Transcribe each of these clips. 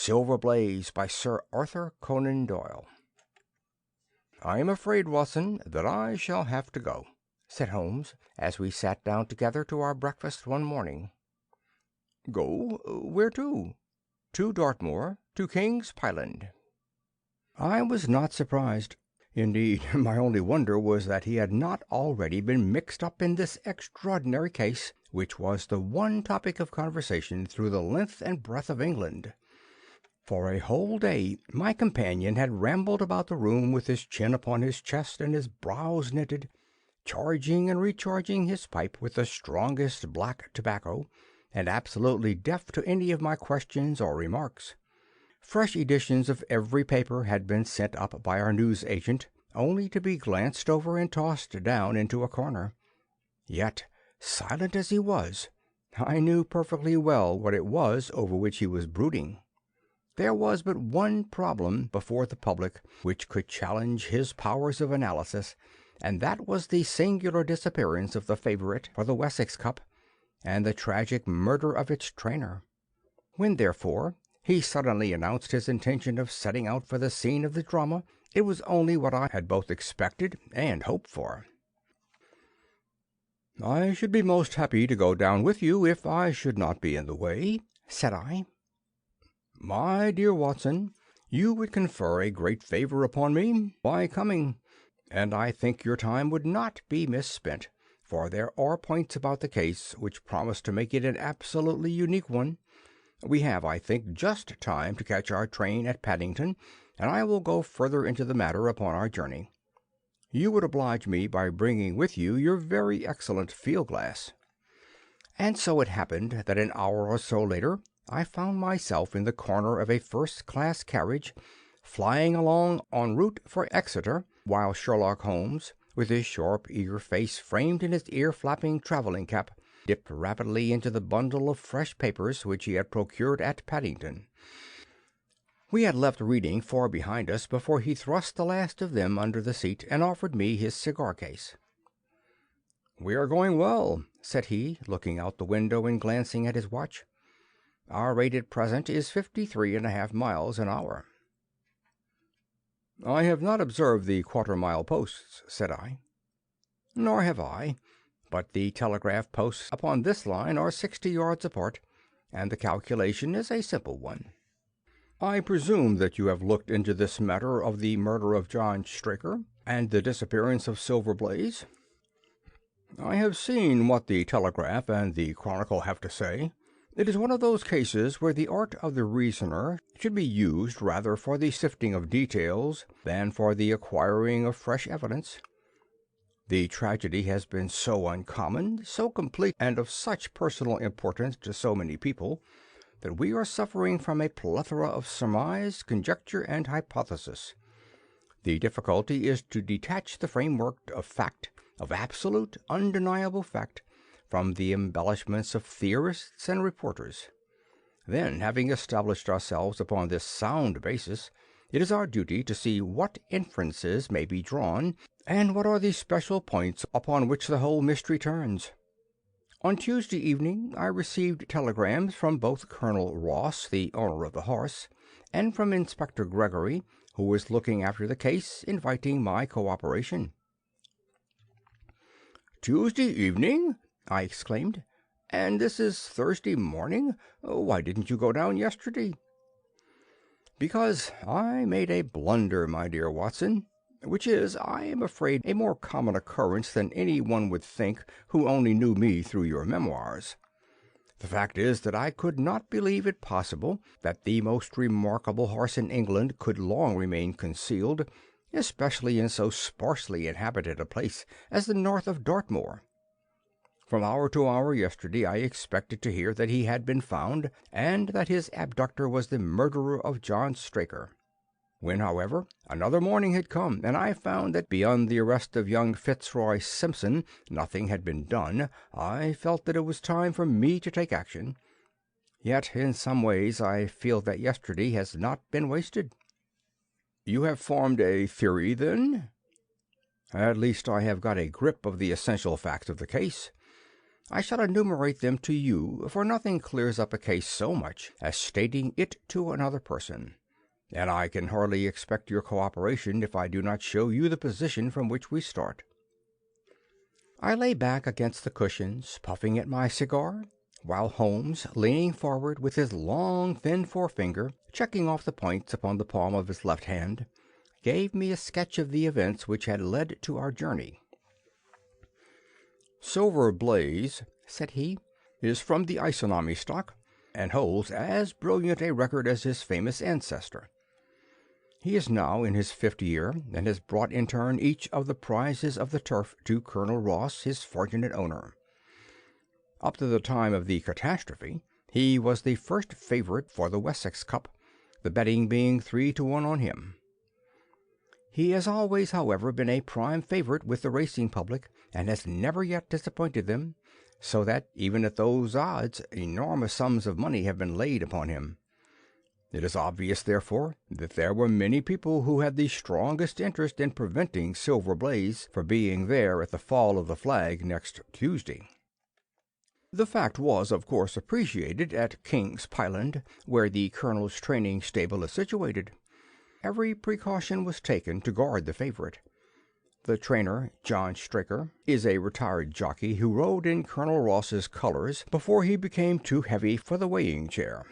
Silver Blaze by Sir Arthur Conan Doyle. "I am afraid, Watson, that I shall have to go," said Holmes, as we sat down together to our breakfast one morning. "Go? Where to?" "To Dartmoor, to King's Pyland." I was not surprised. Indeed, my only wonder was that he had not already been mixed up in this extraordinary case, which was the one topic of conversation through the length and breadth of England. For a whole day my companion had rambled about the room with his chin upon his chest and his brows knitted, charging and recharging his pipe with the strongest black tobacco, and absolutely deaf to any of my questions or remarks. Fresh editions of every paper had been sent up by our news agent, only to be glanced over and tossed down into a corner. Yet, silent as he was, I knew perfectly well what it was over which he was brooding. There was but one problem before the public which could challenge his powers of analysis, and that was the singular disappearance of the favourite for the Wessex Cup, and the tragic murder of its trainer. When, therefore, he suddenly announced his intention of setting out for the scene of the drama, it was only what I had both expected and hoped for. "I should be most happy to go down with you if I should not be in the way," said I. "My dear Watson, you would confer a great favour upon me by coming, and I think your time would not be misspent, for there are points about the case which promise to make it an absolutely unique one. We have, I think, just time to catch our train at Paddington, and I will go further into the matter upon our journey. You would oblige me by bringing with you your very excellent field-glass." And so it happened that an hour or so later I found myself in the corner of a first-class carriage, flying along en route for Exeter, while Sherlock Holmes, with his sharp, eager face framed in his ear-flapping travelling cap, dipped rapidly into the bundle of fresh papers which he had procured at Paddington. We had left reading far behind us before he thrust the last of them under the seat and offered me his cigar-case. "We are going well," said he, looking out the window and glancing at his watch. "Our rate at present is 53½ miles an hour." "I have not observed the quarter-mile posts," said I. "Nor have I, but the telegraph posts upon this line are 60 yards apart, and the calculation is a simple one." "I presume that you have looked into this matter of the murder of John Straker and the disappearance of Silver Blaze?" "I have seen what the Telegraph and the Chronicle have to say. It is one of those cases where the art of the reasoner should be used rather for the sifting of details than for the acquiring of fresh evidence. The tragedy has been so uncommon, so complete, and of such personal importance to so many people, that we are suffering from a plethora of surmise, conjecture, and hypothesis. The difficulty is to detach the framework of fact, of absolute, undeniable fact, from the embellishments of theorists and reporters. Then, having established ourselves upon this sound basis, it is our duty to see what inferences may be drawn, and what are the special points upon which the whole mystery turns. On Tuesday evening I received telegrams from both Colonel Ross, the owner of the horse, and from Inspector Gregory, who is looking after the case, inviting my cooperation." "Tuesday evening!" I exclaimed. "And this is Thursday morning? Why didn't you go down yesterday?" "Because I made a blunder, my dear Watson, which is, I am afraid, a more common occurrence than any one would think who only knew me through your memoirs. The fact is that I could not believe it possible that the most remarkable horse in England could long remain concealed, especially in so sparsely inhabited a place as the north of Dartmoor. From hour to hour yesterday I expected to hear that he had been found, and that his abductor was the murderer of John Straker. When, however, another morning had come, and I found that beyond the arrest of young Fitzroy Simpson nothing had been done, I felt that it was time for me to take action. Yet in some ways I feel that yesterday has not been wasted." "You have formed a theory, then?" "At least I have got a grip of the essential facts of the case. I shall enumerate them to you, for nothing clears up a case so much as stating it to another person, and I can hardly expect your cooperation if I do not show you the position from which we start." I lay back against the cushions, puffing at my cigar, while Holmes, leaning forward with his long, thin forefinger checking off the points upon the palm of his left hand, gave me a sketch of the events which had led to our journey. "Silver Blaze," said he, "is from the Isonomy stock, and holds as brilliant a record as his famous ancestor. He is now in his 5th year, and has brought in turn each of the prizes of the turf to Colonel Ross, his fortunate owner. Up to the time of the catastrophe, he was the first favourite for the Wessex Cup, the betting being 3-1 on him. He has always, however, been a prime favourite with the racing public, and has never yet disappointed them, so that, even at those odds, enormous sums of money have been laid upon him. It is obvious, therefore, that there were many people who had the strongest interest in preventing Silver Blaze from being there at the fall of the flag next Tuesday. The fact was, of course, appreciated at King's Pyland, where the Colonel's training stable is situated. Every precaution was taken to guard the favourite. The trainer, John Straker, is a retired jockey who rode in Colonel Ross's colours before he became too heavy for the weighing chair.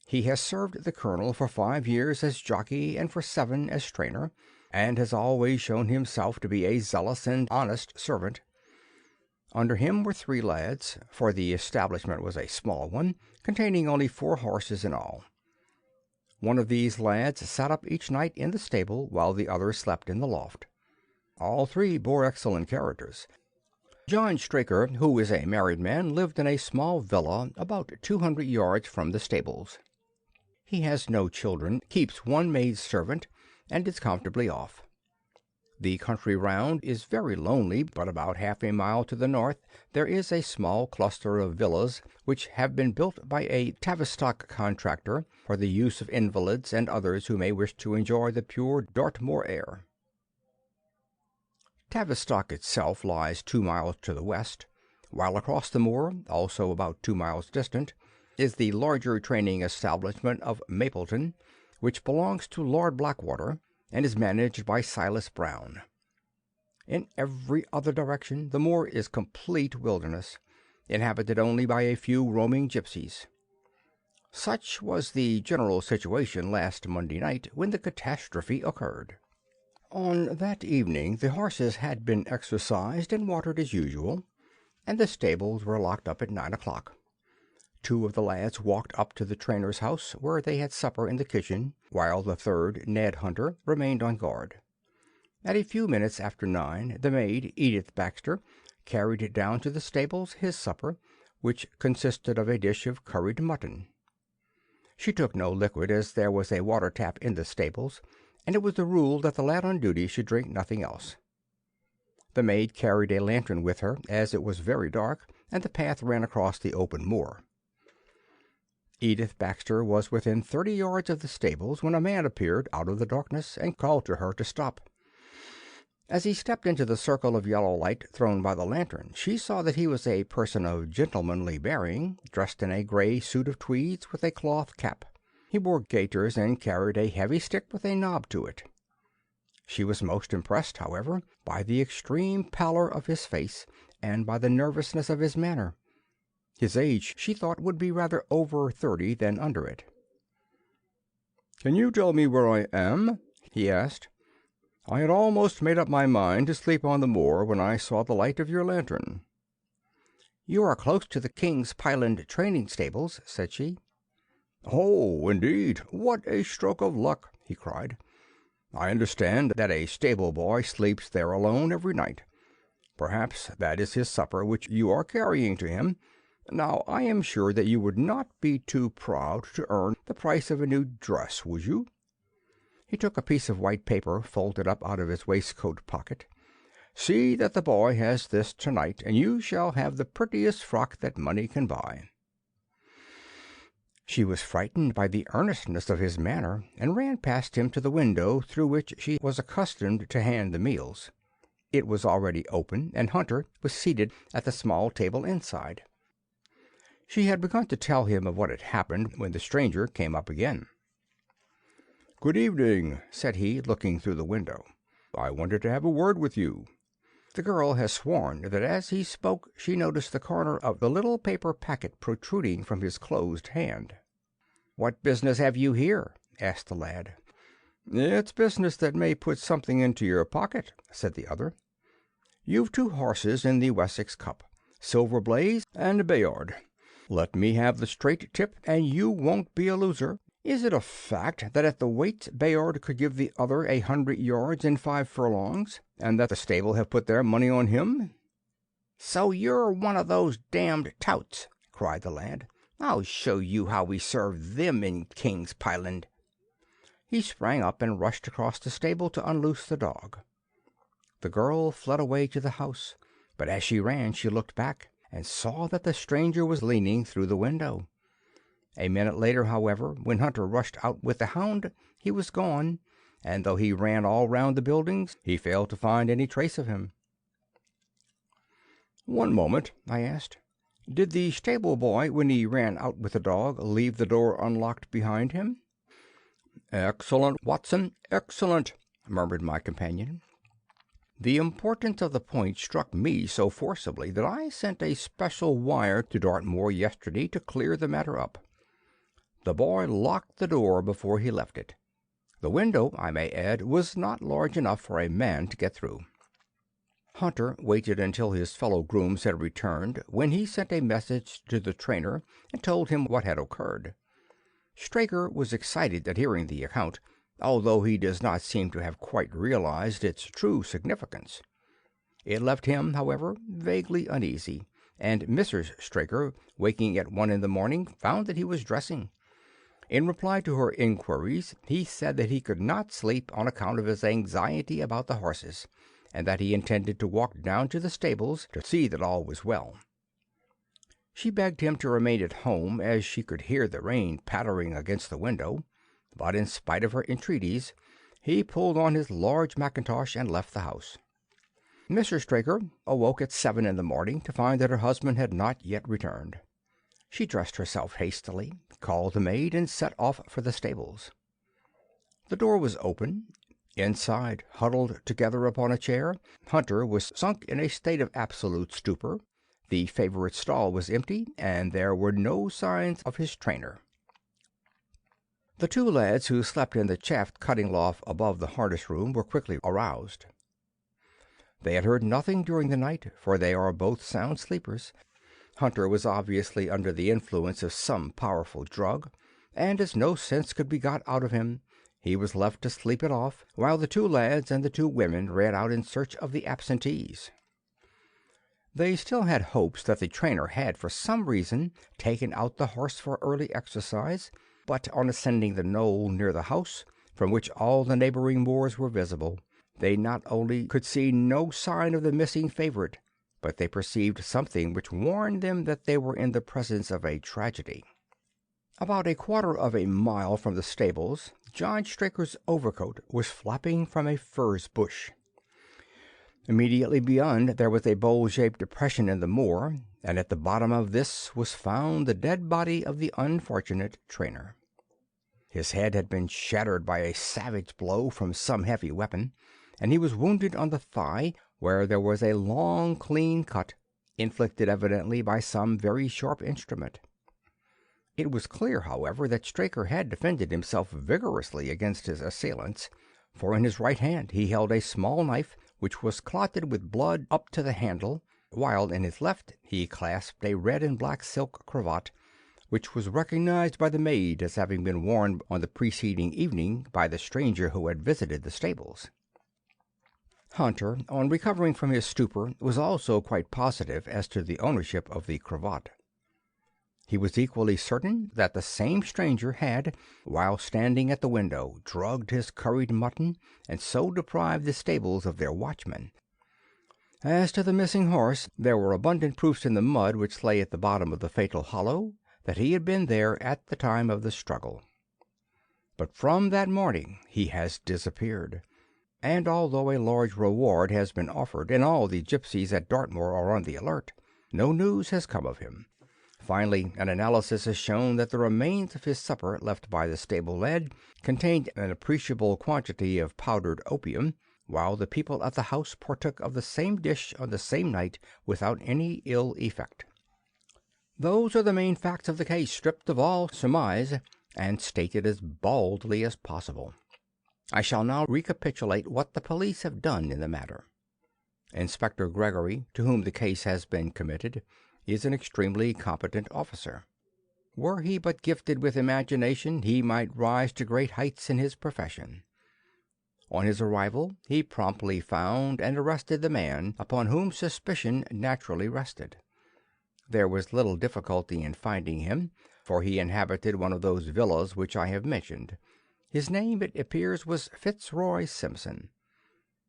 He has served the Colonel for 5 years as jockey and for 7 as trainer, and has always shown himself to be a zealous and honest servant. Under him were 3 lads, for the establishment was a small one, containing only 4 horses in all. One of these lads sat up each night in the stable, while the other slept in the loft. All 3 bore excellent characters. John Straker, who is a married man, lived in a small villa about 200 yards from the stables. He has no children, keeps 1 maid servant, and is comfortably off. The country round is very lonely, but about half a mile to the north there is a small cluster of villas which have been built by a Tavistock contractor for the use of invalids and others who may wish to enjoy the pure Dartmoor air. Tavistock itself lies 2 miles to the west, while across the moor, also about 2 miles distant, is the larger training establishment of Mapleton, which belongs to Lord Blackwater, and is managed by Silas Brown. In every other direction the moor is complete wilderness, inhabited only by a few roaming gipsies. Such was the general situation last Monday night, when the catastrophe occurred. On that evening the horses had been exercised and watered as usual, and the stables were locked up at 9 o'clock. 2 of the lads walked up to the trainer's house, where they had supper in the kitchen, while the third, Ned Hunter, remained on guard. At a few minutes after 9, the maid, Edith Baxter, carried down to the stables his supper, which consisted of a dish of curried mutton. She took no liquid, as there was a water tap in the stables, and it was the rule that the lad on duty should drink nothing else. The maid carried a lantern with her, as it was very dark, and the path ran across the open moor. Edith Baxter was within 30 yards of the stables when a man appeared out of the darkness and called to her to stop. As he stepped into the circle of yellow light thrown by the lantern, she saw that he was a person of gentlemanly bearing, dressed in a grey suit of tweeds with a cloth cap. He wore gaiters and carried a heavy stick with a knob to it. She was most impressed, however, by the extreme pallor of his face and by the nervousness of his manner. His age, she thought, would be rather over 30 than under it. "Can you tell me where I am?" he asked. "I had almost made up my mind to sleep on the moor when I saw the light of your lantern." "You are close to the King's Pyland training stables," said she. "Oh, indeed! What a stroke of luck!" he cried. "I understand that a stable boy sleeps there alone every night. Perhaps that is his supper which you are carrying to him. Now, I am sure that you would not be too proud to earn the price of a new dress, would you?" He took a piece of white paper folded up out of his waistcoat pocket. "See that the boy has this to-night, and you shall have the prettiest frock that money can buy." She was frightened by the earnestness of his manner, and ran past him to the window through which she was accustomed to hand the meals. It was already open, and Hunter was seated at the small table inside. She had begun to tell him of what had happened when the stranger came up again. "Good evening," said he, looking through the window. "I wanted to have a word with you." The girl has sworn that as he spoke she noticed the corner of the little paper packet protruding from his closed hand. "What business have you here?" asked the lad. "It's business that may put something into your pocket," said the other. "You've 2 horses in the Wessex Cup, Silver Blaze and Bayard. Let me have the straight tip, and you won't be a loser. Is it a fact that at the weights Bayard could give the other 100 yards in 5 furlongs, and that the stable have put their money on him?" "So you're one of those damned touts!" cried the lad. "I'll show you how we serve them in King's Pyland." He sprang up and rushed across the stable to unloose the dog. The girl fled away to the house, but as she ran she looked back and saw that the stranger was leaning through the window. A minute later, however, when Hunter rushed out with the hound, he was gone, and though he ran all round the buildings, he failed to find any trace of him. "One moment," I asked. "Did the stable boy, when he ran out with the dog, leave the door unlocked behind him?" "Excellent, Watson, excellent," murmured my companion. The importance of the point struck me so forcibly that I sent a special wire to Dartmoor yesterday to clear the matter up. The boy locked the door before he left it. The window, I may add, was not large enough for a man to get through. Hunter waited until his fellow grooms had returned, when he sent a message to the trainer and told him what had occurred. Straker was excited at hearing the account, although he does not seem to have quite realized its true significance. It left him, however, vaguely uneasy, and Mrs. Straker, waking at 1 in the morning, found that he was dressing. In reply to her inquiries, he said that he could not sleep on account of his anxiety about the horses, and that he intended to walk down to the stables to see that all was well. She begged him to remain at home, as she could hear the rain pattering against the window, but in spite of her entreaties, he pulled on his large mackintosh and left the house. Mrs. Straker awoke at 7 in the morning to find that her husband had not yet returned. She dressed herself hastily, called the maid, and set off for the stables. The door was open. Inside, huddled together upon a chair, Hunter was sunk in a state of absolute stupor. The favourite stall was empty, and there were no signs of his trainer. The 2 lads who slept in the chaff-cutting loft above the harness-room were quickly aroused. They had heard nothing during the night, for they are both sound sleepers. Hunter was obviously under the influence of some powerful drug, and as no sense could be got out of him, he was left to sleep it off, while the 2 lads and the 2 women ran out in search of the absentees. They still had hopes that the trainer had, for some reason, taken out the horse for early exercise, but on ascending the knoll near the house, from which all the neighbouring moors were visible, they not only could see no sign of the missing favourite, but they perceived something which warned them that they were in the presence of a tragedy. About 1/4 mile from the stables, John Straker's overcoat was flapping from a furze bush. Immediately beyond there was a bowl-shaped depression in the moor, and at the bottom of this was found the dead body of the unfortunate trainer. His head had been shattered by a savage blow from some heavy weapon, and he was wounded on the thigh, where there was a long, clean cut, inflicted evidently by some very sharp instrument. It was clear, however, that Straker had defended himself vigorously against his assailants, for in his right hand he held a small knife, which was clotted with blood up to the handle, while in his left he clasped a red and black silk cravat, which was recognized by the maid as having been worn on the preceding evening by the stranger who had visited the stables. Hunter, on recovering from his stupor, was also quite positive as to the ownership of the cravat. He was equally certain that the same stranger had, while standing at the window, drugged his curried mutton, and so deprived the stables of their watchman. As to the missing horse, there were abundant proofs in the mud which lay at the bottom of the fatal hollow that he had been there at the time of the struggle. But from that morning he has disappeared. and although a large reward has been offered, and all the gipsies at Dartmoor are on the alert, no news has come of him. Finally, an analysis has shown that the remains of his supper left by the stable lad contained an appreciable quantity of powdered opium, while the people at the house partook of the same dish on the same night without any ill effect. Those are the main facts of the case, stripped of all surmise, and stated as baldly as possible. I shall now recapitulate what the police have done in the matter. Inspector Gregory, to whom the case has been committed, is an extremely competent officer. Were he but gifted with imagination, he might rise to great heights in his profession. On his arrival, he promptly found and arrested the man upon whom suspicion naturally rested. There was little difficulty in finding him, for he inhabited one of those villas which I have mentioned. His name, it appears, was Fitzroy Simpson.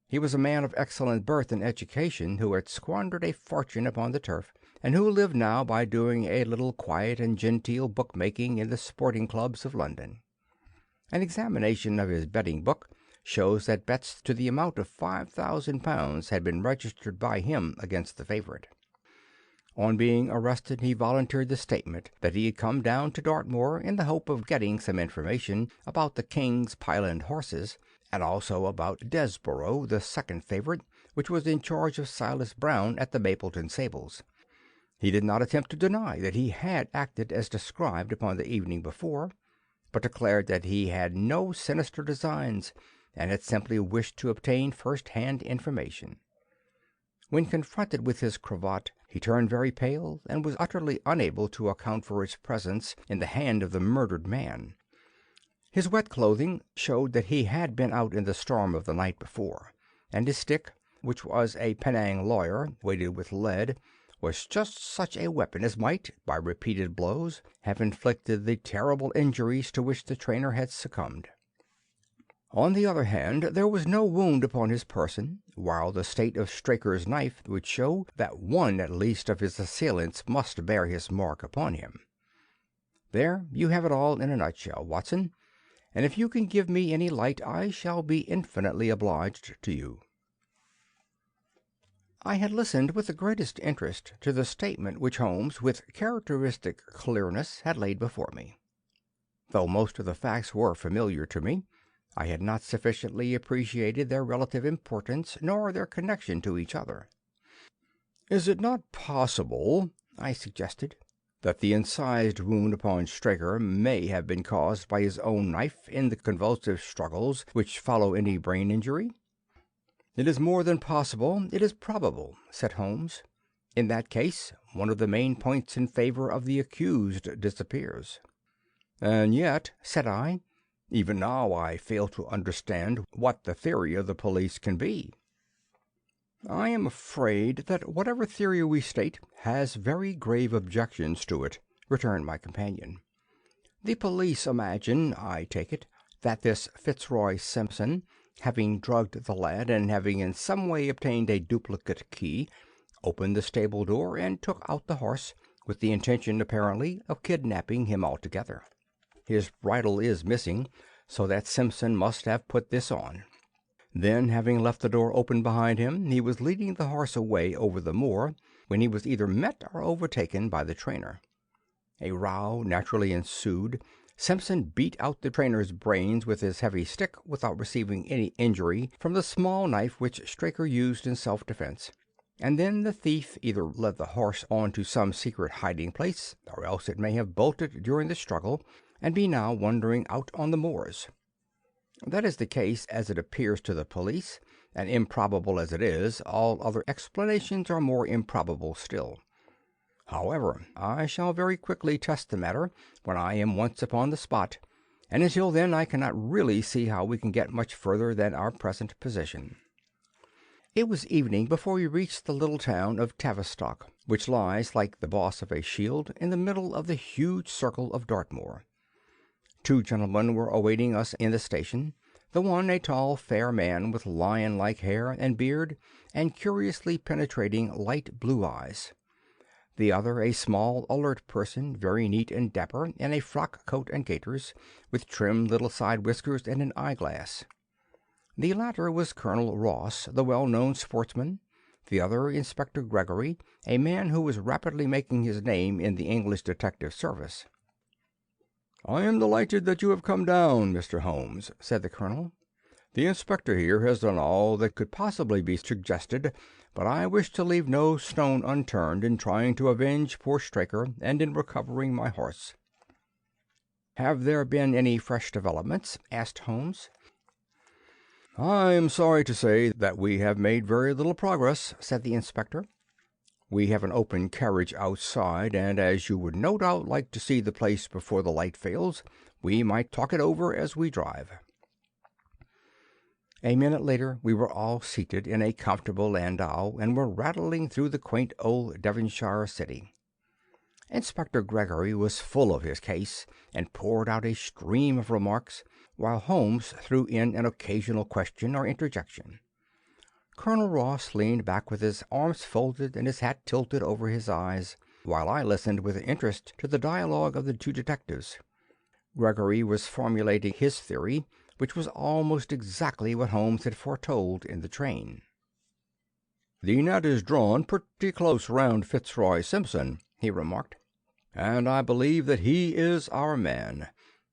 He was a man of excellent birth and education who had squandered a fortune upon the turf, and who lived now by doing a little quiet and genteel bookmaking in the sporting clubs of London. An examination of his betting book shows that bets to the amount of £5,000 had been registered by him against the favourite. On being arrested, he volunteered the statement that he had come down to Dartmoor in the hope of getting some information about the King's Pyland horses, and also about Desborough, the second favourite, which was in charge of Silas Brown at the Mapleton stables. He did not attempt to deny that he had acted as described upon the evening before, but declared that he had no sinister designs, and had simply wished to obtain first-hand information. When confronted with his cravat, he turned very pale, and was utterly unable to account for its presence in the hand of the murdered man. His wet clothing showed that he had been out in the storm of the night before, and his stick, which was a Penang lawyer weighted with lead, was just such a weapon as might, by repeated blows, have inflicted the terrible injuries to which the trainer had succumbed. On the other hand, there was no wound upon his person, while the state of Straker's knife would show that one at least of his assailants must bear his mark upon him. There you have it all in a nutshell, Watson, and if you can give me any light I shall be infinitely obliged to you. I had listened with the greatest interest to the statement which Holmes, with characteristic clearness, had laid before me. Though most of the facts were familiar to me, I had not sufficiently appreciated their relative importance nor their connection to each other. "Is it not possible," I suggested, "that the incised wound upon Straker may have been caused by his own knife in the convulsive struggles which follow any brain injury?" "It is more than possible, it is probable," said Holmes. "In that case, one of the main points in favour of the accused disappears." "And yet," said I, "even now I fail to understand what the theory of the police can be." "I am afraid that whatever theory we state has very grave objections to it," returned my companion. "The police imagine, I take it, that this Fitzroy Simpson, having drugged the lad, and having in some way obtained a duplicate key, opened the stable door and took out the horse, with the intention, apparently, of kidnapping him altogether. His bridle is missing, so that Simpson must have put this on. Then, having left the door open behind him, he was leading the horse away over the moor, when he was either met or overtaken by the trainer. A row naturally ensued. Simpson beat out the trainer's brains with his heavy stick without receiving any injury from the small knife which Straker used in self-defence, and then the thief either led the horse on to some secret hiding-place, or else it may have bolted during the struggle, and be now wandering out on the moors. That is the case as it appears to the police, and improbable as it is, all other explanations are more improbable still. However, I shall very quickly test the matter when I am once upon the spot, and until then I cannot really see how we can get much further than our present position. It was evening before we reached the little town of Tavistock, which lies, like the boss of a shield, in the middle of the huge circle of Dartmoor. Two gentlemen were awaiting us in the station, the one a tall, fair man with lion-like hair and beard and curiously penetrating light blue eyes. The other a small, alert person, very neat and dapper, in a frock coat and gaiters, with trim little side whiskers and an eyeglass. The latter was Colonel Ross, the well-known sportsman, the other Inspector Gregory, a man who was rapidly making his name in the English detective service. "I am delighted that you have come down, Mr. Holmes," said the colonel. "The inspector here has done all that could possibly be suggested, but I wish to leave no stone unturned in trying to avenge poor Straker and in recovering my horse." "Have there been any fresh developments?" asked Holmes. "I am sorry to say that we have made very little progress," said the inspector. "We have an open carriage outside, and as you would no doubt like to see the place before the light fails, we might talk it over as we drive." A minute later we were all seated in a comfortable landau and were rattling through the quaint old Devonshire city. Inspector Gregory was full of his case and poured out a stream of remarks, while Holmes threw in an occasional question or interjection. Colonel Ross leaned back with his arms folded and his hat tilted over his eyes, while I listened with interest to the dialogue of the two detectives. Gregory was formulating his theory, which was almost exactly what Holmes had foretold in the train. "The net is drawn pretty close round Fitzroy Simpson," he remarked, "and I believe that he is our man.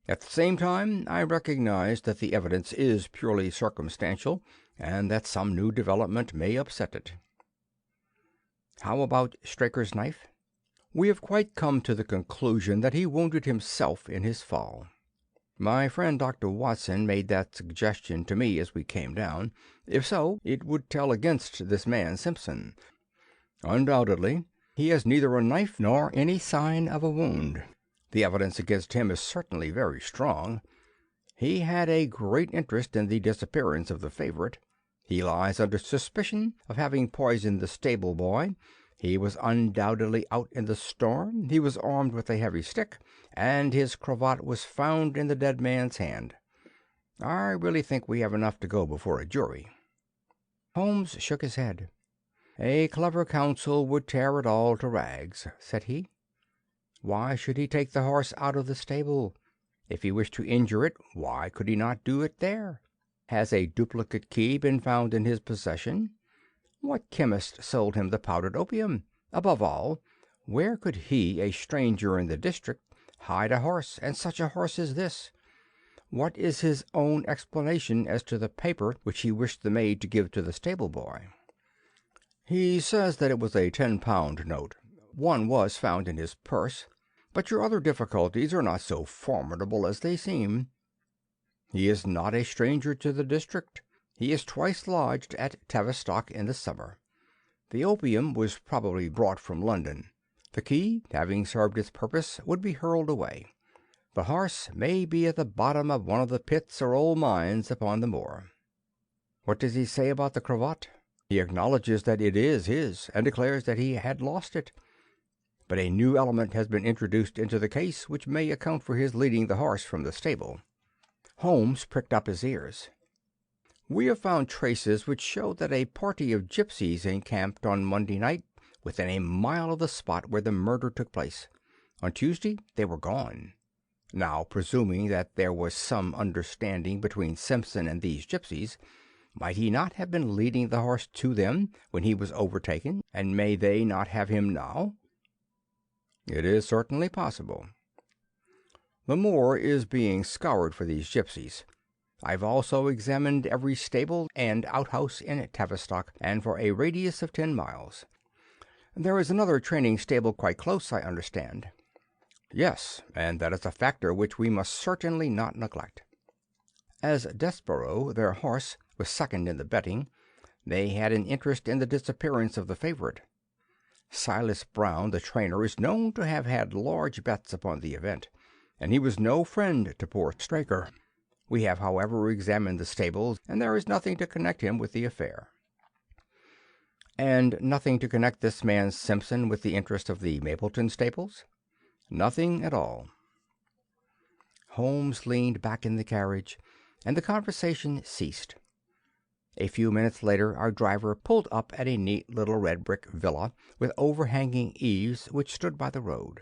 At the same time, I recognize that the evidence is purely circumstantial, and that some new development may upset it." "How about Straker's knife?" "We have quite come to the conclusion that he wounded himself in his fall. My friend Dr. Watson made that suggestion to me as we came down. If so, it would tell against this man Simpson. Undoubtedly, he has neither a knife nor any sign of a wound. The evidence against him is certainly very strong. He had a great interest in the disappearance of the favorite. He lies under suspicion of having poisoned the stable boy. He was undoubtedly out in the storm. He was armed with a heavy stick, and his cravat was found in the dead man's hand. I really think we have enough to go before a jury." Holmes shook his head. "A clever counsel would tear it all to rags," said he. "Why should he take the horse out of the stable? If he wished to injure it, why could he not do it there? Has a duplicate key been found in his possession? What chemist sold him the powdered opium? Above all, where could he, a stranger in the district, hide a horse, and such a horse as this? What is his own explanation as to the paper which he wished the maid to give to the stable boy?" "He says that it was a 10-pound note. One was found in his purse. But your other difficulties are not so formidable as they seem. He is not a stranger to the district. He is twice lodged at Tavistock in the summer. The opium was probably brought from London. The key, having served its purpose, would be hurled away. The horse may be at the bottom of one of the pits or old mines upon the moor." "What does he say about the cravat?" "He acknowledges that it is his, and declares that he had lost it. But a new element has been introduced into the case which may account for his leading the horse from the stable." Holmes pricked up his ears. "We have found traces which show that a party of gipsies encamped on Monday night within a mile of the spot where the murder took place. On Tuesday they were gone. Now, presuming that there was some understanding between Simpson and these gipsies, might he not have been leading the horse to them when he was overtaken, and may they not have him now?" "It is certainly possible." "The moor is being scoured for these gipsies. I've also examined every stable and outhouse in Tavistock, and for a radius of 10 miles. There is another training stable quite close, I understand." "Yes, and that is a factor which we must certainly not neglect." As Desborough, their horse, was second in the betting, they had an interest in the disappearance of the favorite. Silas Brown, the trainer, is known to have had large bets upon the event, and he was no friend to poor Straker. We have, however, examined the stables, and there is nothing to connect him with the affair." "And nothing to connect this man Simpson with the interest of the Mapleton stables?" "Nothing at all." Holmes leaned back in the carriage, and the conversation ceased. A few minutes later our driver pulled up at a neat little red brick villa with overhanging eaves which stood by the road.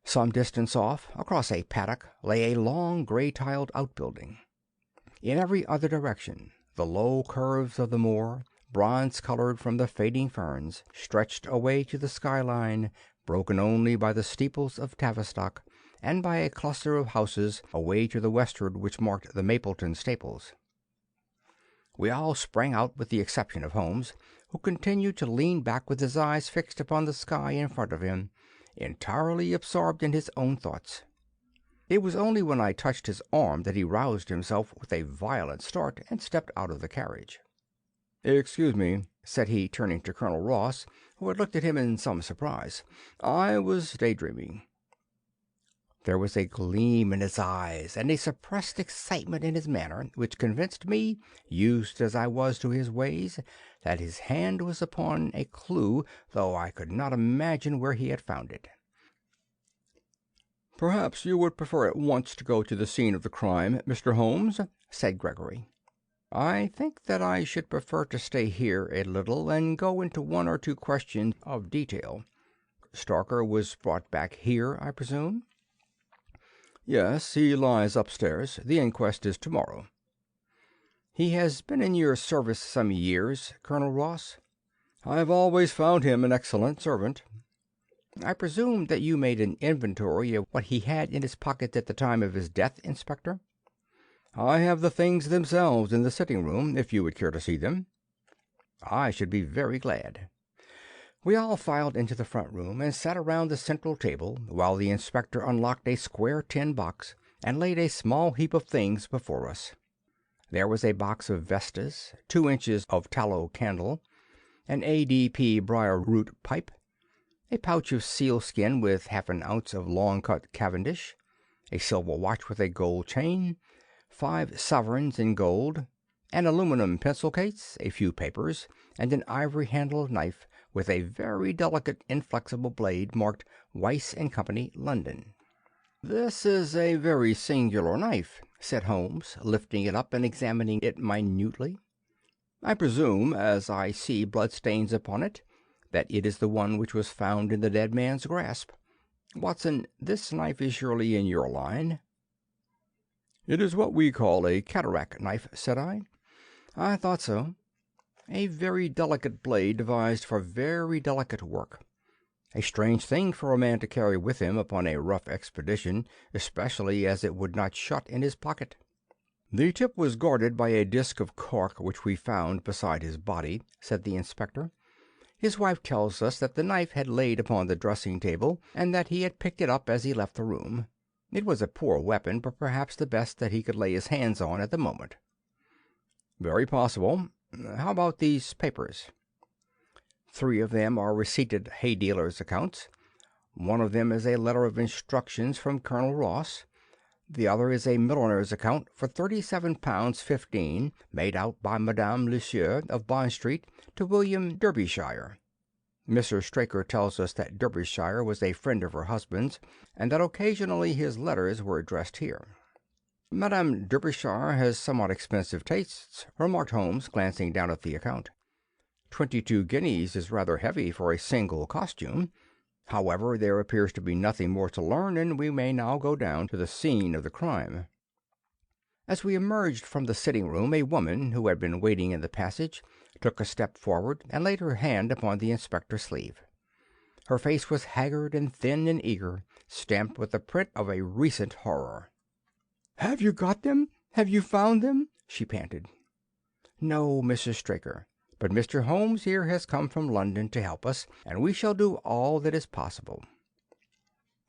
Some distance off, across a paddock, lay a long grey-tiled outbuilding. In every other direction the low curves of the moor, bronze-colored from the fading ferns, stretched away to the skyline, broken only by the steeples of Tavistock and by a cluster of houses away to the westward which marked the Mapleton stables. We all sprang out with the exception of Holmes, who continued to lean back with his eyes fixed upon the sky in front of him, entirely absorbed in his own thoughts. It was only when I touched his arm that he roused himself with a violent start and stepped out of the carriage. "Excuse me," said he, turning to Colonel Ross, who had looked at him in some surprise. "I was daydreaming." There was a gleam in his eyes and a suppressed excitement in his manner which convinced me, used as I was to his ways, that his hand was upon a clue, though I could not imagine where he had found it. "Perhaps you would prefer at once to go to the scene of the crime, Mr. Holmes," said Gregory. "I think that I should prefer to stay here a little and go into one or two questions of detail. Starker was brought back here, I presume?" "Yes, he lies upstairs. The inquest is tomorrow." "He has been in your service some years, Colonel Ross?" "I have always found him an excellent servant." "I presume that you made an inventory of what he had in his pockets at the time of his death, Inspector?" "I have the things themselves in the sitting-room, if you would care to see them." "I should be very glad." We all filed into the front room and sat around the central table while the inspector unlocked a square tin box and laid a small heap of things before us. There was a box of Vestas, 2 inches of tallow candle, an ADP briar root pipe, a pouch of sealskin with half an ounce of long-cut Cavendish, a silver watch with a gold chain, 5 sovereigns in gold, an aluminum pencil case, a few papers, and an ivory-handled knife with a very delicate inflexible blade marked Weiss & Company, London. "This is a very singular knife," said Holmes, lifting it up and examining it minutely. "I presume, as I see bloodstains upon it, that it is the one which was found in the dead man's grasp. Watson, this knife is surely in your line?" "It is what we call a cataract knife," said I. "I thought so. A very delicate blade devised for very delicate work. A strange thing for a man to carry with him upon a rough expedition, especially as it would not shut in his pocket." "The tip was guarded by a disc of cork which we found beside his body," said the inspector. "His wife tells us that the knife had laid upon the dressing-table and that he had picked it up as he left the room. It was a poor weapon, but perhaps the best that he could lay his hands on at the moment." "Very possible. How about these papers?" "3 of them are receipted hay dealers' accounts. One of them is a letter of instructions from Colonel Ross. The other is a milliner's account for £37.15 made out by Madame Lucier of Bond Street to William Derbyshire. Mrs. Straker tells us that Derbyshire was a friend of her husband's, and that occasionally his letters were addressed here." "Madame Derbyshire has somewhat expensive tastes," remarked Holmes, glancing down at the account. 22 guineas is rather heavy for a single costume. However, there appears to be nothing more to learn, and we may now go down to the scene of the crime." As we emerged from the sitting-room, a woman, who had been waiting in the passage, took a step forward and laid her hand upon the inspector's sleeve. Her face was haggard and thin and eager, stamped with the print of a recent horror. "Have you got them? Have you found them?" she panted. "No, Mrs. Straker, but Mr. Holmes here has come from London to help us, and we shall do all that is possible."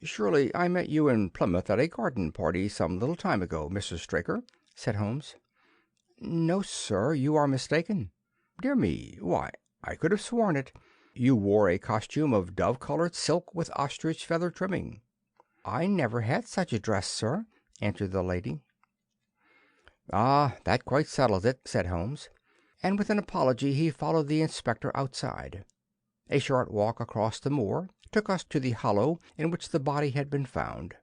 "Surely I met you in Plymouth at a garden party some little time ago, Mrs. Straker," said Holmes. "No, sir, you are mistaken." "Dear me, why, I could have sworn it. You wore a costume of dove-colored silk with ostrich feather trimming." "I never had such a dress, sir," answered the lady. "Ah, that quite settles it," said Holmes, and with an apology he followed the inspector outside. A short walk across the moor took us to the hollow in which the body had been found.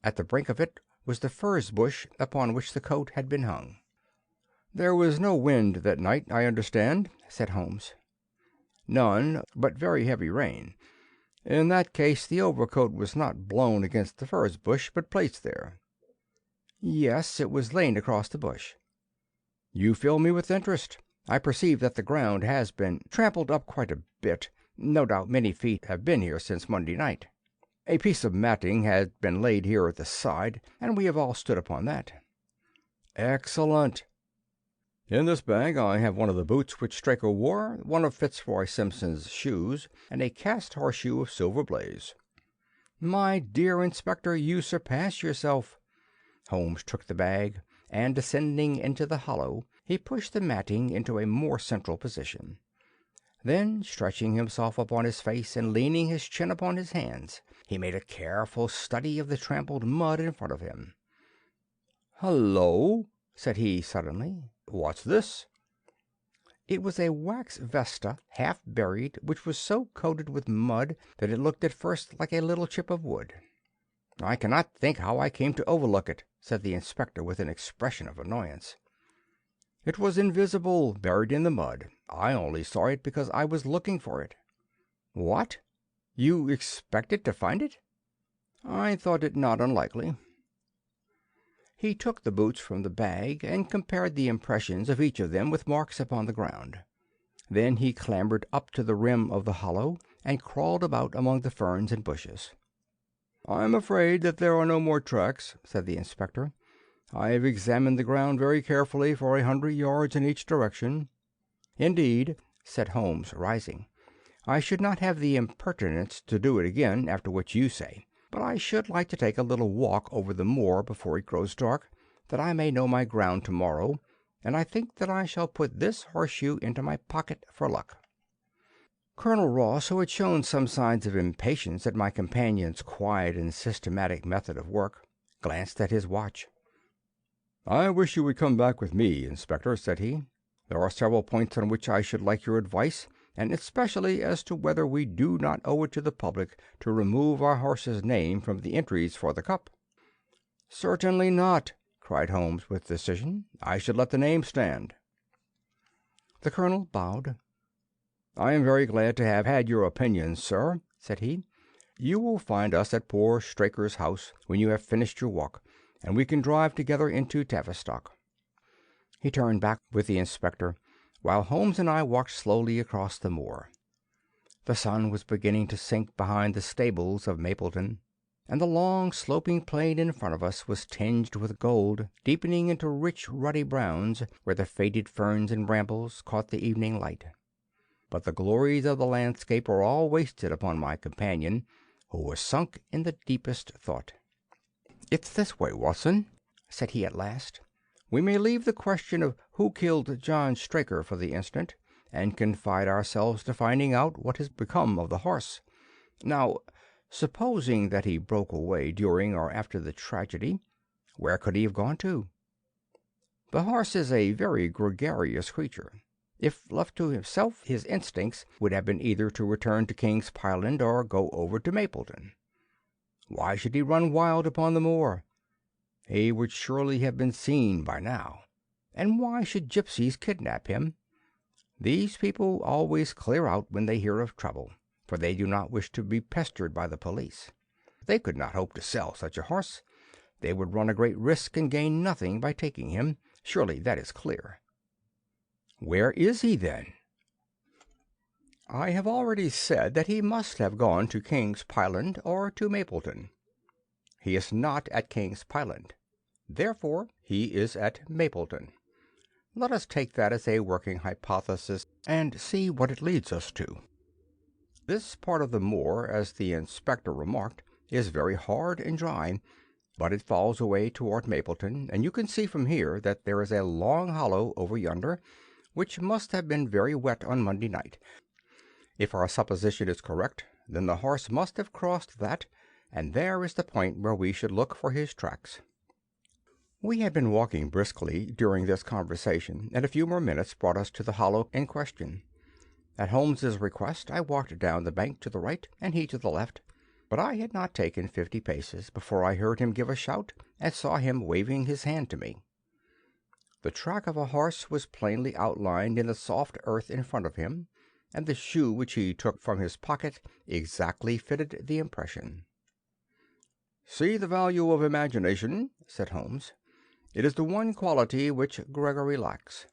At the brink of it was the furze bush upon which the coat had been hung. "There was no wind that night, I understand," said Holmes. "None, but very heavy rain. In that case the overcoat was not blown against the furze bush, but placed there." "Yes, it was laying across the bush." "You fill me with interest. I perceive that the ground has been trampled up quite a bit. No doubt many feet have been here since Monday night. A piece of matting has been laid here at the side, and we have all stood upon that." "Excellent. In this bag I have one of the boots which Straker wore, one of Fitzroy Simpson's shoes, and a cast horseshoe of silver blaze." "My dear Inspector, you surpass yourself." Holmes took the bag, and descending into the hollow, he pushed the matting into a more central position. Then, stretching himself upon his face and leaning his chin upon his hands, he made a careful study of the trampled mud in front of him. "Hullo!" said he suddenly. "What's this?" It was a wax vesta, half buried, which was so coated with mud that it looked at first like a little chip of wood. "I cannot think how I came to overlook it," said the inspector with an expression of annoyance. "It was invisible, buried in the mud. I only saw it because I was looking for it." "What? You expected to find it?" "I thought it not unlikely." He took the boots from the bag and compared the impressions of each of them with marks upon the ground. Then he clambered up to the rim of the hollow and crawled about among the ferns and bushes. "I'm afraid that there are no more tracks," said the inspector. "I have examined the ground very carefully for 100 yards in each direction." "Indeed," said Holmes, rising, "I should not have the impertinence to do it again after what you say. But I should like to take a little walk over the moor before it grows dark, that I may know my ground tomorrow, and I think that I shall put this horseshoe into my pocket for luck." Colonel Ross, who had shown some signs of impatience at my companion's quiet and systematic method of work, glanced at his watch. "I wish you would come back with me, Inspector," said he. "There are several points on which I should like your advice, and especially as to whether we do not owe it to the public to remove our horse's name from the entries for the cup." "Certainly not," cried Holmes with decision. "I should let the name stand." The colonel bowed. "I am very glad to have had your opinion, sir," said he. "You will find us at poor Straker's house when you have finished your walk, and we can drive together into Tavistock." He turned back with the inspector, while Holmes and I walked slowly across the moor. The sun was beginning to sink behind the stables of Mapleton, and the long sloping plain in front of us was tinged with gold, deepening into rich ruddy browns where the faded ferns and brambles caught the evening light. But the glories of the landscape were all wasted upon my companion, who was sunk in the deepest thought. "It's this way, Watson," said he at last. "We may leave the question of who killed John Straker for the instant, and confine ourselves to finding out what has become of the horse. Now, supposing that he broke away during or after the tragedy, where could he have gone to? The horse is a very gregarious creature. If left to himself, his instincts would have been either to return to King's Pyland or go over to Mapleton. Why should he run wild upon the moor? He would surely have been seen by now. And why should gipsies kidnap him? These people always clear out when they hear of trouble, for they do not wish to be pestered by the police. They could not hope to sell such a horse. They would run a great risk and gain nothing by taking him. Surely that is clear. Where is he, then? I have already said that he must have gone to King's Pyland or to Mapleton. He is not at King's Pyland. Therefore he is at Mapleton. Let us take that as a working hypothesis and see what it leads us to. This part of the moor, as the inspector remarked, is very hard and dry, but it falls away toward Mapleton, and you can see from here that there is a long hollow over yonder, which must have been very wet on Monday night. If our supposition is correct, then the horse must have crossed that, and there is the point where we should look for his tracks. We had been walking briskly during this conversation, and a few more minutes brought us to the hollow in question. At Holmes's request, I walked down the bank to the right, and he to the left, but I had not taken 50 paces before I heard him give a shout, and saw him waving his hand to me. The track of a horse was plainly outlined in the soft earth in front of him, and the shoe which he took from his pocket exactly fitted the impression. "See the value of imagination," said Holmes. It is the one quality which Gregory lacks.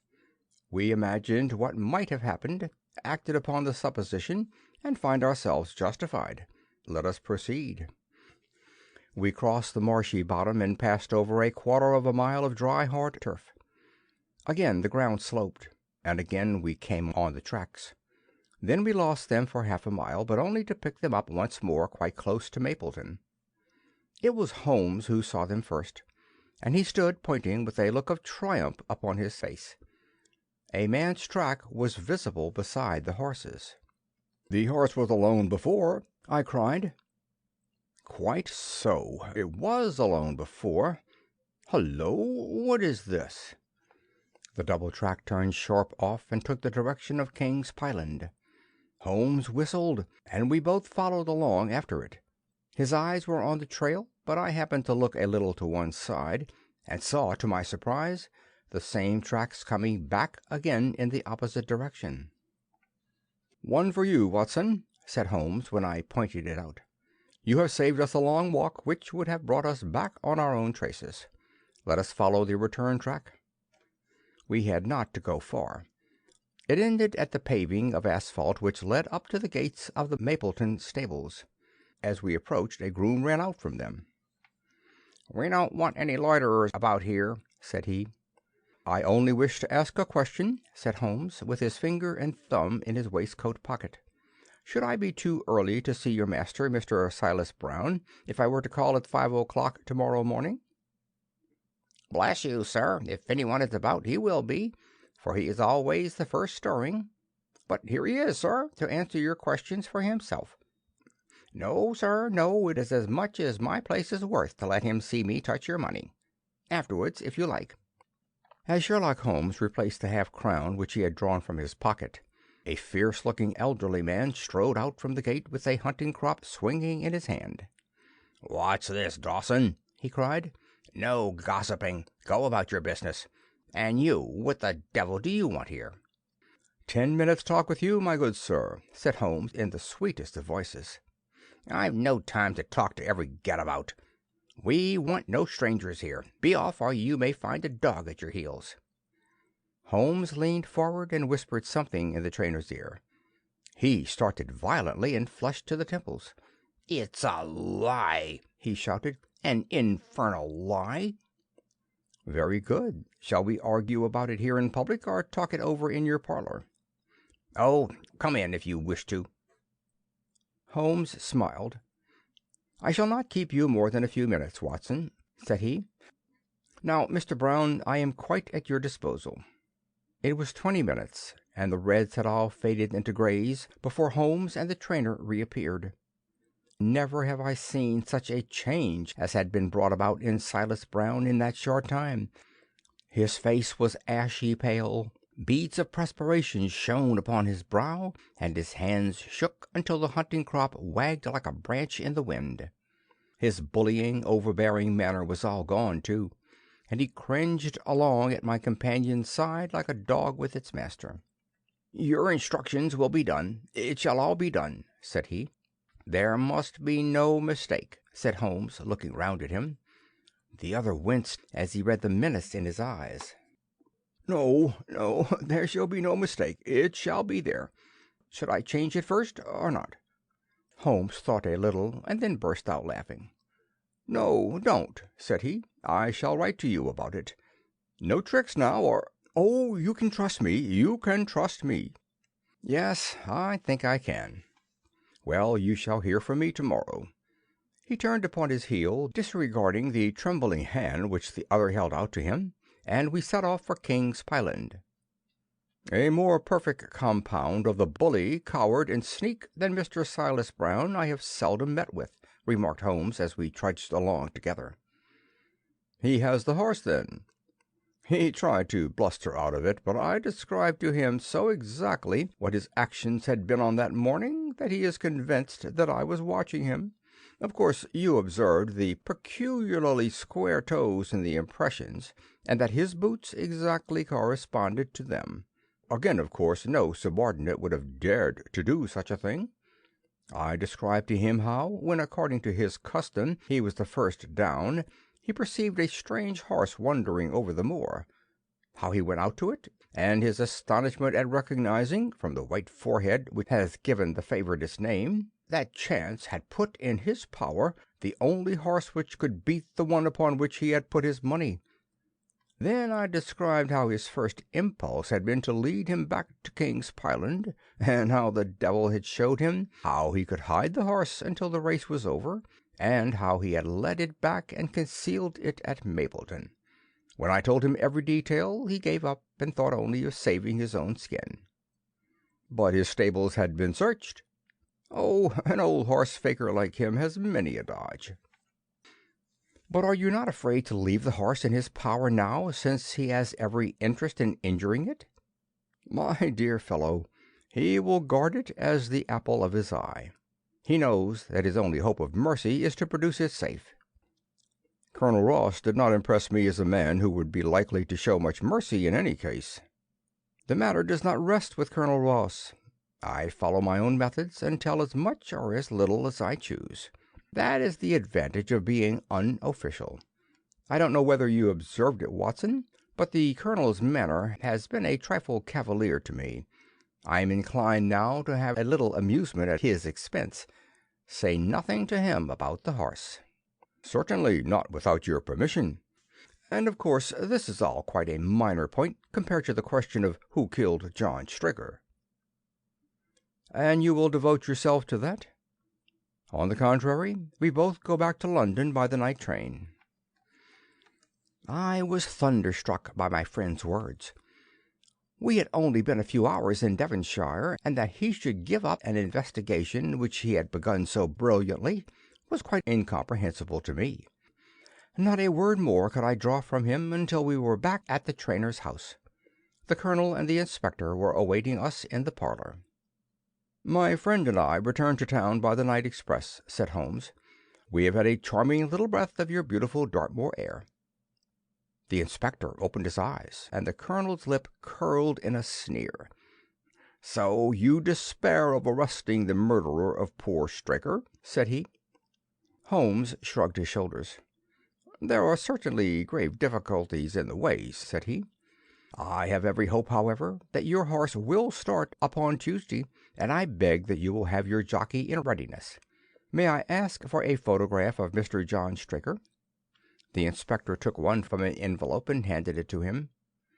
We imagined what might have happened, acted upon the supposition, and find ourselves justified. Let us proceed. We crossed the marshy bottom and passed over a quarter of a mile of dry, hard turf. Again the ground sloped, and again we came on the tracks. Then we lost them for half a mile, but only to pick them up once more quite close to Mapleton. It was Holmes who saw them first, and he stood pointing with a look of triumph upon his face. A man's track was visible beside the horse's. "The horse was alone before," I cried. "Quite so. It was alone before. Hullo! What is this?" The double track turned sharp off and took the direction of King's Pyland. Holmes whistled, and we both followed along after it. His eyes were on the trail, but I happened to look a little to one side, and saw, to my surprise, the same tracks coming back again in the opposite direction. "One for you, Watson," said Holmes, when I pointed it out. "You have saved us a long walk, which would have brought us back on our own traces. Let us follow the return track." We had not to go far. It ended at the paving of asphalt which led up to the gates of the Mapleton stables. As we approached, a groom ran out from them. "We don't want any loiterers about here," said he. "I only wish to ask a question," said Holmes, with his finger and thumb in his waistcoat pocket. "Should I be too early to see your master, Mr. Silas Brown, if I were to call at 5 o'clock tomorrow morning?" "Bless you, sir, if anyone is about he will be, for he is always the first stirring. But here he is, sir, to answer your questions for himself. No, sir, no, it is as much as my place is worth to let him see me touch your money. Afterwards, if you like." As Sherlock Holmes replaced the half-crown which he had drawn from his pocket, a fierce-looking elderly man strode out from the gate with a hunting-crop swinging in his hand. "What's this, Dawson?" he cried. "No gossiping. Go about your business. And you, what the devil do you want here?" "10 minutes' talk with you, my good sir," said Holmes in the sweetest of voices. "I've no time to talk to every gadabout. We want no strangers here. Be off, or you may find a dog at your heels." Holmes leaned forward and whispered something in the trainer's ear. He started violently and flushed to the temples. "It's a lie!" he shouted. "An infernal lie!" "Very good. Shall we argue about it here in public, or talk it over in your parlor?" "Oh, come in if you wish to." Holmes smiled. "I shall not keep you more than a few minutes, Watson," said he. "Now, Mr. Brown, I am quite at your disposal." It was 20 minutes, and the reds had all faded into greys before Holmes and the trainer reappeared. Never have I seen such a change as had been brought about in Silas Brown in that short time. His face was ashy pale, beads of perspiration shone upon his brow, and his hands shook until the hunting-crop wagged like a branch in the wind. His bullying, overbearing manner was all gone, too, and he cringed along at my companion's side like a dog with its master. "Your instructions will be done. It shall all be done," said he. "There must be no mistake," said Holmes, looking round at him. The other winced as he read the menace in his eyes. "No, no, there shall be no mistake. It shall be there. Should I change it first, or not?" Holmes thought a little, and then burst out laughing. "No, don't," said he. "I shall write to you about it. No tricks now, or—" "Oh, you can trust me. You can trust me." "Yes, I think I can. Well, you shall hear from me tomorrow." He turned upon his heel, disregarding the trembling hand which the other held out to him, and we set off for King's Pyland. "A more perfect compound of the bully, coward, and sneak than Mr. Silas Brown I have seldom met with," remarked Holmes as we trudged along together. "He has the horse, then?" "He tried to bluster out of it, but I described to him so exactly what his actions had been on that morning that he is convinced that I was watching him. Of course, you observed the peculiarly square toes in the impressions, and that his boots exactly corresponded to them. Again, of course, no subordinate would have dared to do such a thing. I described to him how, when according to his custom he was the first down, he perceived a strange horse wandering over the moor. How he went out to it, and his astonishment at recognizing, from the white forehead which hath given the favourite its name, that chance had put in his power the only horse which could beat the one upon which he had put his money. Then I described how his first impulse had been to lead him back to King's Pyland, and how the devil had showed him how he could hide the horse until the race was over, and how he had led it back and concealed it at Mapleton. When I told him every detail, he gave up and thought only of saving his own skin. But his stables had been searched. Oh, an old horse-faker like him has many a dodge. But are you not afraid to leave the horse in his power now, since he has every interest in injuring it? My dear fellow, he will guard it as the apple of his eye. He knows that his only hope of mercy is to produce it safe. Colonel Ross did not impress me as a man who would be likely to show much mercy in any case. The matter does not rest with Colonel Ross. I follow my own methods and tell as much or as little as I choose. That is the advantage of being unofficial. I don't know whether you observed it, Watson, but the Colonel's manner has been a trifle cavalier to me. I am inclined now to have a little amusement at his expense. Say nothing to him about the horse. Certainly not without your permission. And of course this is all quite a minor point compared to the question of who killed John Strigger. And you will devote yourself to that? On the contrary, we both go back to London by the night train. I was thunderstruck by my friend's words. We had only been a few hours in Devonshire, and that he should give up an investigation which he had begun so brilliantly was quite incomprehensible to me. Not a word more could I draw from him until we were back at the trainer's house. The Colonel and the inspector were awaiting us in the parlour. "My friend and I returned to town by the night express," said Holmes. "We have had a charming little breath of your beautiful Dartmoor air." The inspector opened his eyes, and the Colonel's lip curled in a sneer. "So you despair of arresting the murderer of poor Straker?" said he. Holmes shrugged his shoulders. "There are certainly grave difficulties in the way," said he. "I have every hope, however, that your horse will start upon Tuesday, and I beg that you will have your jockey in readiness. May I ask for a photograph of Mr. John Straker?" The inspector took one from an envelope and handed it to him.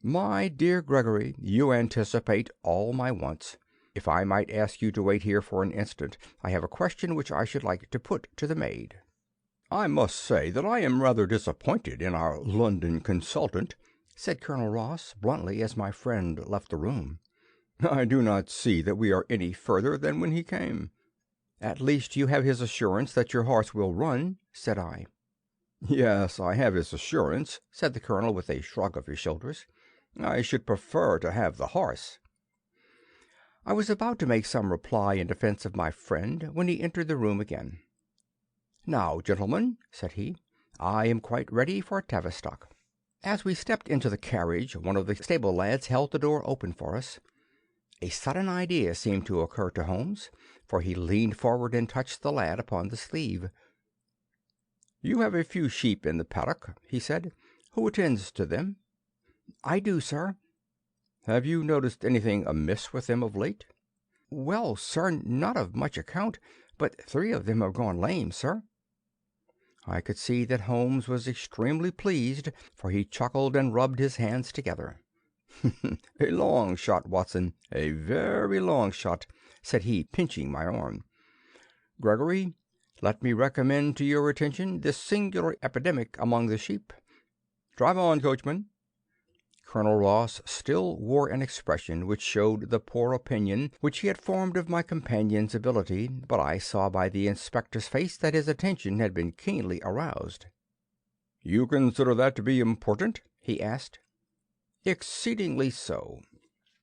"My dear Gregory, you anticipate all my wants. If I might ask you to wait here for an instant, I have a question which I should like to put to the maid." "I must say that I am rather disappointed in our London consultant," said Colonel Ross bluntly as my friend left the room. "I do not see that we are any further than when he came." "At least you have his assurance that your horse will run," said I. "Yes, I have his assurance," said the Colonel with a shrug of his shoulders. "I should prefer to have the horse." I was about to make some reply in defence of my friend when he entered the room again. "Now, gentlemen," said he, "I am quite ready for Tavistock." As we stepped into the carriage, one of the stable lads held the door open for us. A sudden idea seemed to occur to Holmes, for he leaned forward and touched the lad upon the sleeve. "You have a few sheep in the paddock," he said. "Who attends to them?" "I do, sir." "Have you noticed anything amiss with them of late?" "Well, sir, not of much account, but 3 of them have gone lame, sir." I could see that Holmes was extremely pleased, for he chuckled and rubbed his hands together. "A long shot, Watson, a very long shot," said he, pinching my arm. "Gregory, let me recommend to your attention this singular epidemic among the sheep. Drive on, coachman." Colonel Ross still wore an expression which showed the poor opinion which he had formed of my companion's ability, but I saw by the inspector's face that his attention had been keenly aroused. "You consider that to be important?" he asked. "Exceedingly so.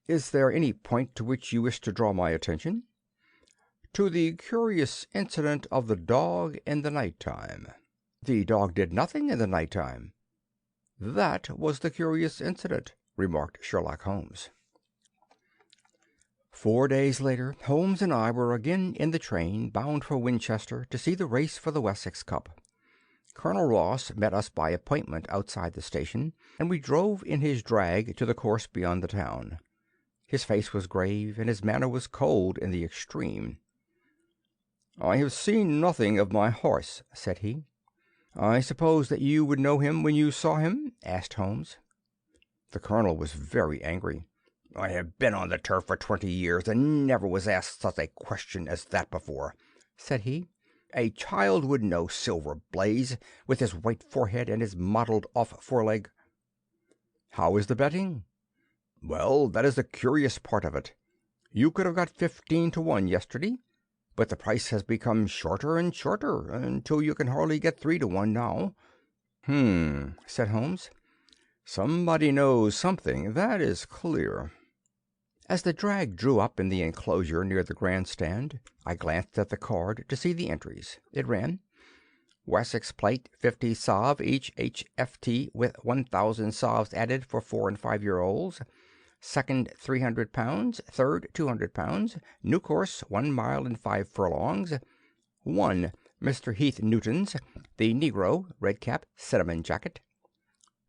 Is there any point to which you wish to draw my attention?" "To the curious incident of the dog in the night time." "The dog did nothing in the night time." "That was the curious incident," remarked Sherlock Holmes. 4 days later, Holmes and I were again in the train, bound for Winchester to see the race for the Wessex Cup. Colonel Ross met us by appointment outside the station, and we drove in his drag to the course beyond the town. His face was grave, and his manner was cold in the extreme. "I have seen nothing of my horse," said he. "I suppose that you would know him when you saw him?" asked Holmes. The colonel was very angry. "I have been on the turf for 20 years, and never was asked such a question as that before," said he. "A child would know Silver Blaze, with his white forehead and his mottled off foreleg." "How is the betting?" "Well, that is the curious part of it. You could have got 15 to 1 yesterday, but the price has become shorter and shorter, until you can hardly get 3 to 1 now." Said Holmes. "Somebody knows something, that is clear." As the drag drew up in the enclosure near the grandstand, I glanced at the card to see the entries. It ran: Wessex Plate 50 sov each HFT with 1,000 sovs added for 4 and 5-year-olds. Second, £300. Third, £200. New course, 1 mile and 5 furlongs. 1. Mr. Heath Newton's, the Negro, red cap, cinnamon jacket.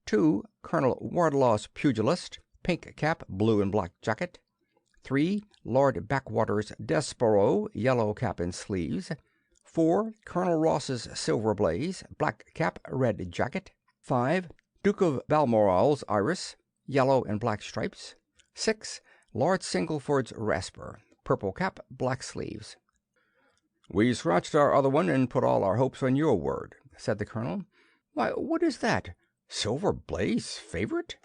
2. Colonel Wardlaw's pugilist, pink cap, blue and black jacket. 3. Lord Backwater's Desborough, yellow cap and sleeves. 4. Colonel Ross's Silver Blaze, black cap, red jacket. 5. Duke of Balmoral's Iris, yellow and black stripes. 6. Lord Singleford's Rasper, purple cap, black sleeves. "We scratched our other one and put all our hopes on your word," said the colonel. "Why, what is that? Silver Blaze favourite?"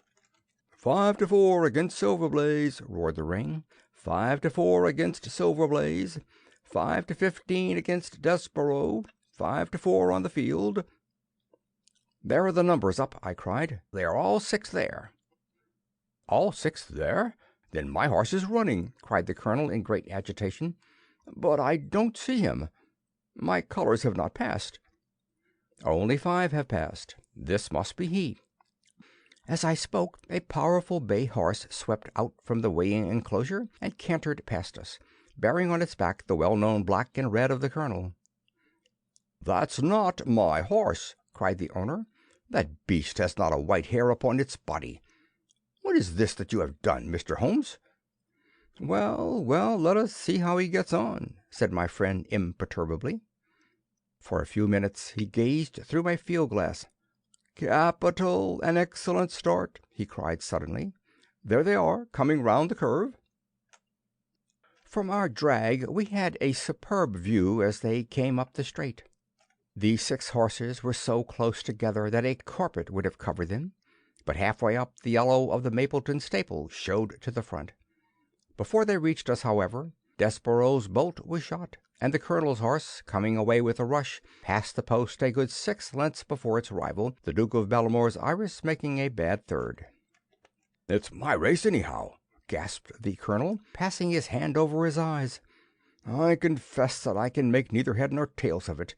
5 to 4 against Silver Blaze, roared the ring. 5 to 4 against Silver Blaze. 5 to 15 against Desborough. 5 to 4 on the field. "There are the numbers up," I cried. "They are all 6 there." "All 6 there? Then my horse is running," cried the colonel in great agitation. "But I don't see him. My colours have not passed." "Only 5 have passed. This must be he." As I spoke, a powerful bay horse swept out from the weighing enclosure and cantered past us, bearing on its back the well-known black and red of the colonel. "That's not my horse," cried the owner. "That beast has not a white hair upon its body. What is this that you have done, Mr. Holmes?" "Well, well, let us see how he gets on," said my friend imperturbably. For a few minutes he gazed through my field-glass. "Capital! An excellent start!" he cried suddenly. "There they are, coming round the curve." From our drag we had a superb view as they came up the straight. The 6 horses were so close together that a carpet would have covered them, but halfway up the yellow of the Mapleton stable showed to the front. Before they reached us, however, Desborough's bolt was shot, and the colonel's horse, coming away with a rush, passed the post a good 6 lengths before its rival, the Duke of Belmore's Iris, making a bad third. "It's my race, anyhow," gasped the colonel, passing his hand over his eyes. "I confess that I can make neither head nor tails of it.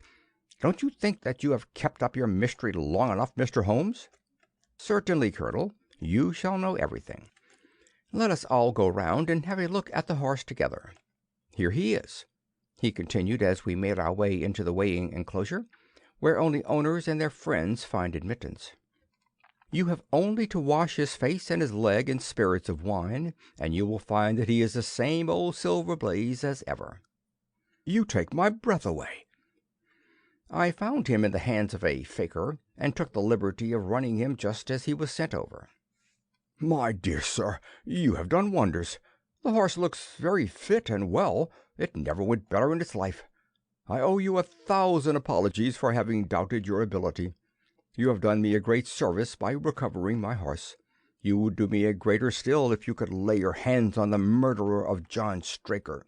Don't you think that you have kept up your mystery long enough, Mr. Holmes?" "Certainly, Colonel. You shall know everything. Let us all go round and have a look at the horse together. Here he is," he continued as we made our way into the weighing enclosure, where only owners and their friends find admittance. "You have only to wash his face and his leg in spirits of wine, and you will find that he is the same old Silver Blaze as ever." "You take my breath away." "I found him in the hands of a faker, and took the liberty of running him just as he was sent over." "My dear sir, you have done wonders. The horse looks very fit and well. It never went better in its life. I owe you 1,000 apologies for having doubted your ability. You have done me a great service by recovering my horse. You would do me a greater still if you could lay your hands on the murderer of John Straker."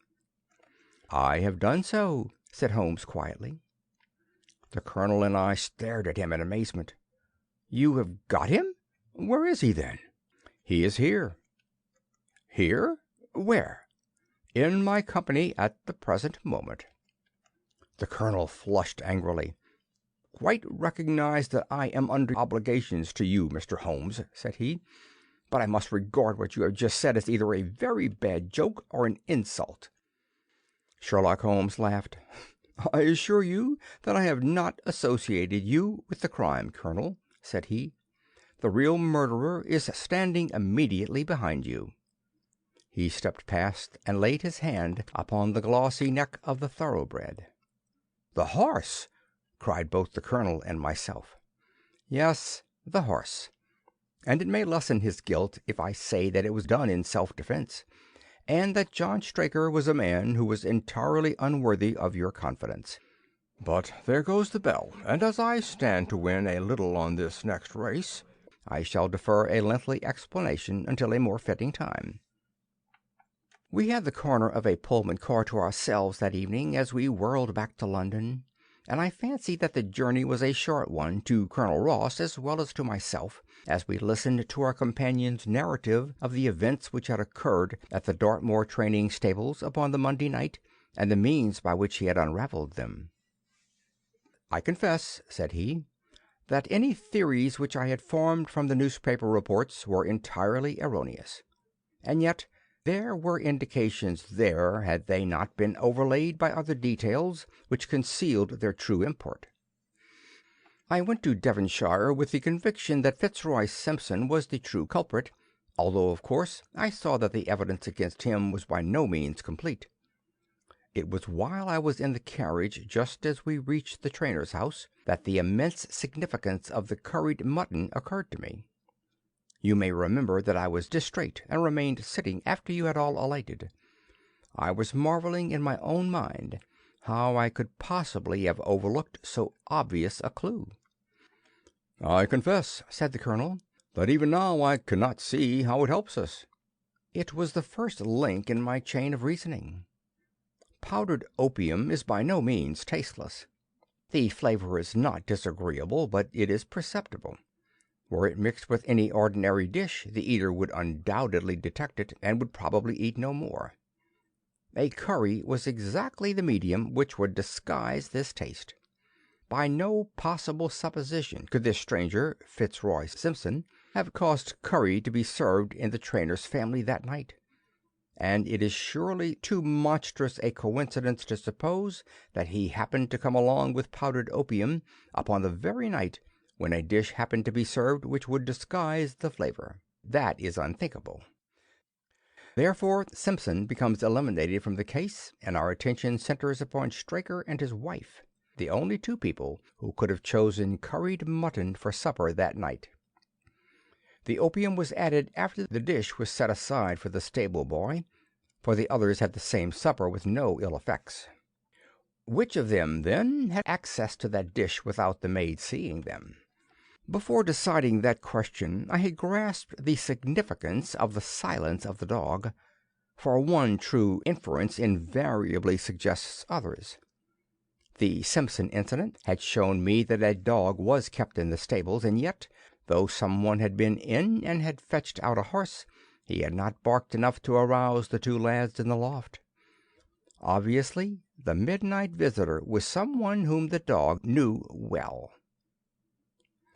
"I have done so," said Holmes quietly. The colonel and I stared at him in amazement. "You have got him? Where is he, then?" "He is here." "Here? Where?" "In my company at the present moment." The colonel flushed angrily. "Quite recognize that I am under obligations to you, Mr. Holmes," said he, "but I must regard what you have just said as either a very bad joke or an insult." Sherlock Holmes laughed. "I assure you that I have not associated you with the crime, Colonel," said he. "The real murderer is standing immediately behind you." He stepped past and laid his hand upon the glossy neck of the thoroughbred. "The horse!" cried both the Colonel and myself. "Yes, the horse. And it may lessen his guilt if I say that it was done in self-defense, and that John Straker was a man who was entirely unworthy of your confidence. But there goes the bell, and as I stand to win a little on this next race, I shall defer a lengthy explanation until a more fitting time." We had the corner of a Pullman car to ourselves that evening as we whirled back to London, and I fancy that the journey was a short one to Colonel Ross as well as to myself, as we listened to our companion's narrative of the events which had occurred at the Dartmoor training stables upon the Monday night, and the means by which he had unravelled them. "I confess," said he, "that any theories which I had formed from the newspaper reports were entirely erroneous. And yet there were indications there, had they not been overlaid by other details which concealed their true import. I went to Devonshire with the conviction that Fitzroy Simpson was the true culprit, although, of course, I saw that the evidence against him was by no means complete. It was while I was in the carriage, just as we reached the trainer's house, that the immense significance of the curried mutton occurred to me. You may remember that I was distrait and remained sitting after you had all alighted. I was marvelling in my own mind how I could possibly have overlooked so obvious a clue. "I confess," said the Colonel, "that even now I cannot see how it helps us." It was the first link in my chain of reasoning. Powdered opium is by no means tasteless. The flavour is not disagreeable, but it is perceptible. Were it mixed with any ordinary dish, the eater would undoubtedly detect it, and would probably eat no more. A curry was exactly the medium which would disguise this taste. By no possible supposition could this stranger, Fitzroy Simpson, have caused curry to be served in the trainer's family that night. And it is surely too monstrous a coincidence to suppose that he happened to come along with powdered opium upon the very night when a dish happened to be served which would disguise the flavour. That is unthinkable. Therefore Simpson becomes eliminated from the case, and our attention centres upon Straker and his wife, the only two people who could have chosen curried mutton for supper that night. The opium was added after the dish was set aside for the stable boy, for the others had the same supper with no ill effects. Which of them, then, had access to that dish without the maid seeing them? Before deciding that question I had grasped the significance of the silence of the dog, for one true inference invariably suggests others. The Simpson incident had shown me that a dog was kept in the stables, and yet, though someone had been in and had fetched out a horse, he had not barked enough to arouse the two lads in the loft. Obviously, the midnight visitor was someone whom the dog knew well.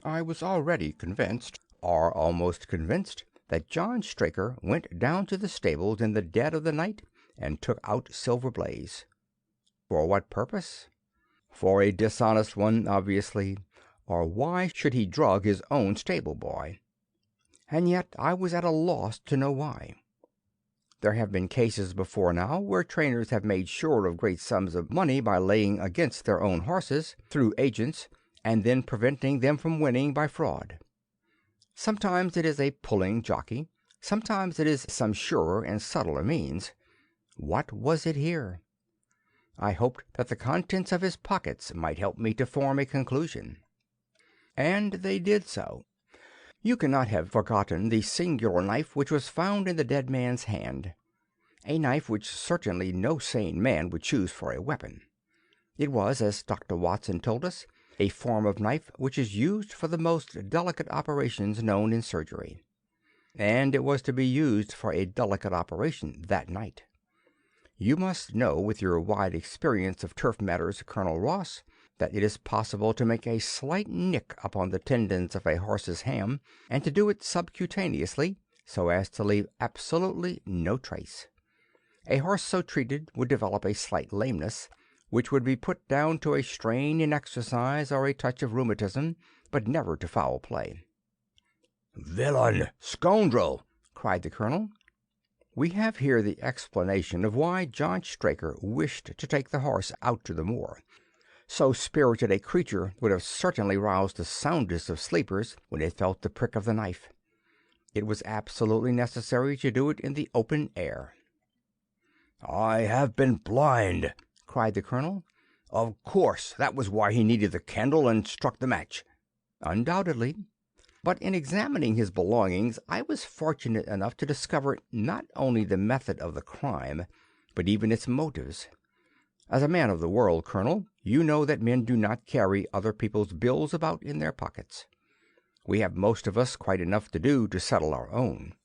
I was already convinced, or almost convinced, that John Straker went down to the stables in the dead of the night and took out Silver Blaze. For what purpose? For a dishonest one, obviously, or why should he drug his own stable boy? And yet I was at a loss to know why. There have been cases before now where trainers have made sure of great sums of money by laying against their own horses, through agents, and then preventing them from winning by fraud. Sometimes it is a pulling jockey, sometimes it is some surer and subtler means. What was it here? I hoped that the contents of his pockets might help me to form a conclusion. And they did so. You cannot have forgotten the singular knife which was found in the dead man's hand, a knife which certainly no sane man would choose for a weapon. It was, as Dr. Watson told us, a form of knife which is used for the most delicate operations known in surgery. And it was to be used for a delicate operation that night. You must know, with your wide experience of turf matters, Colonel Ross, that it is possible to make a slight nick upon the tendons of a horse's ham, and to do it subcutaneously, so as to leave absolutely no trace. A horse so treated would develop a slight lameness, which would be put down to a strain in exercise or a touch of rheumatism, but never to foul play. "Villain! Scoundrel!" cried the colonel. We have here the explanation of why John Straker wished to take the horse out to the moor. So spirited a creature would have certainly roused the soundest of sleepers when it felt the prick of the knife. It was absolutely necessary to do it in the open air. "I have been blind!" cried the colonel. "Of course, that was why he needed the candle and struck the match." "Undoubtedly. But in examining his belongings I was fortunate enough to discover not only the method of the crime, but even its motives. As a man of the world, Colonel, you know that men do not carry other people's bills about in their pockets. We have most of us quite enough to do to settle our own.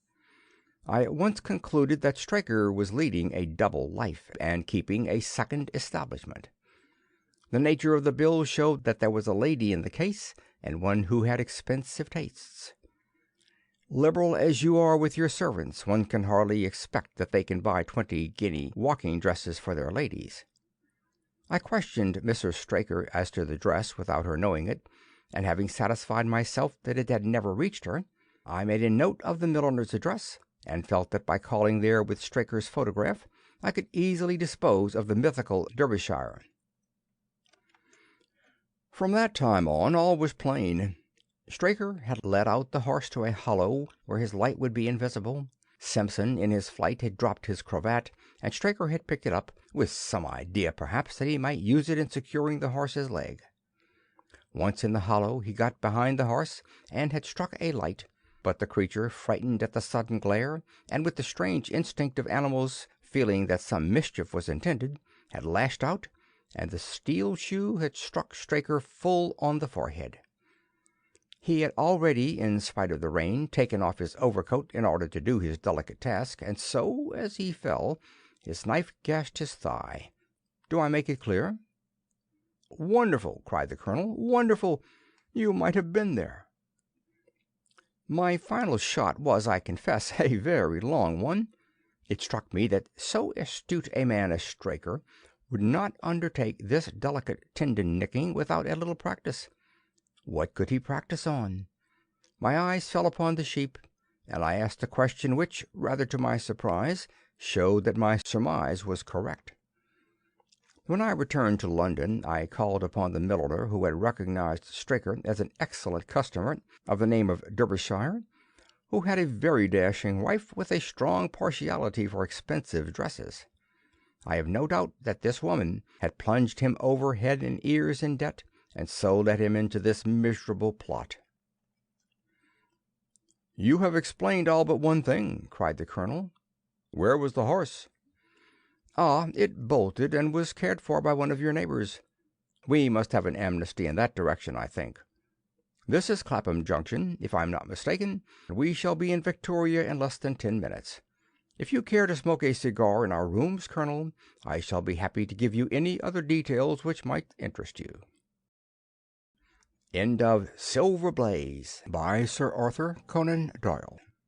I at once concluded that Straker was leading a double life and keeping a second establishment. The nature of the bill showed that there was a lady in the case, and one who had expensive tastes. Liberal as you are with your servants, one can hardly expect that they can buy 20-guinea walking dresses for their ladies. I questioned Mrs. Straker as to the dress without her knowing it, and having satisfied myself that it had never reached her, I made a note of the milliner's address, and felt that by calling there with Straker's photograph I could easily dispose of the mythical Derbyshire. From that time on all was plain. Straker had led out the horse to a hollow where his light would be invisible. Simpson in his flight had dropped his cravat, and Straker had picked it up, with some idea perhaps that he might use it in securing the horse's leg. Once in the hollow he got behind the horse and had struck a light, but the creature, frightened at the sudden glare, and with the strange instinct of animals feeling that some mischief was intended, had lashed out, and the steel shoe had struck Straker full on the forehead. He had already, in spite of the rain, taken off his overcoat in order to do his delicate task, and so, as he fell, his knife gashed his thigh. Do I make it clear? "Wonderful!" cried the colonel. "Wonderful! You might have been there." My final shot was, I confess, a very long one. It struck me that so astute a man as Straker would not undertake this delicate tendon-nicking without a little practice. What could he practice on? My eyes fell upon the sheep, and I asked a question which, rather to my surprise, showed that my surmise was correct. When I returned to London, I called upon the milliner who had recognized Straker as an excellent customer of the name of Derbyshire, who had a very dashing wife with a strong partiality for expensive dresses. I have no doubt that this woman had plunged him over head and ears in debt, and so led him into this miserable plot. "You have explained all but one thing," cried the colonel. "Where was the horse?" "Ah, it bolted, and was cared for by one of your neighbors. We must have an amnesty in that direction, I think. This is Clapham Junction, if I'm not mistaken. We shall be in Victoria in less than 10 minutes. If you care to smoke a cigar in our rooms, Colonel, I shall be happy to give you any other details which might interest you." End of Silver Blaze, by Sir Arthur Conan Doyle.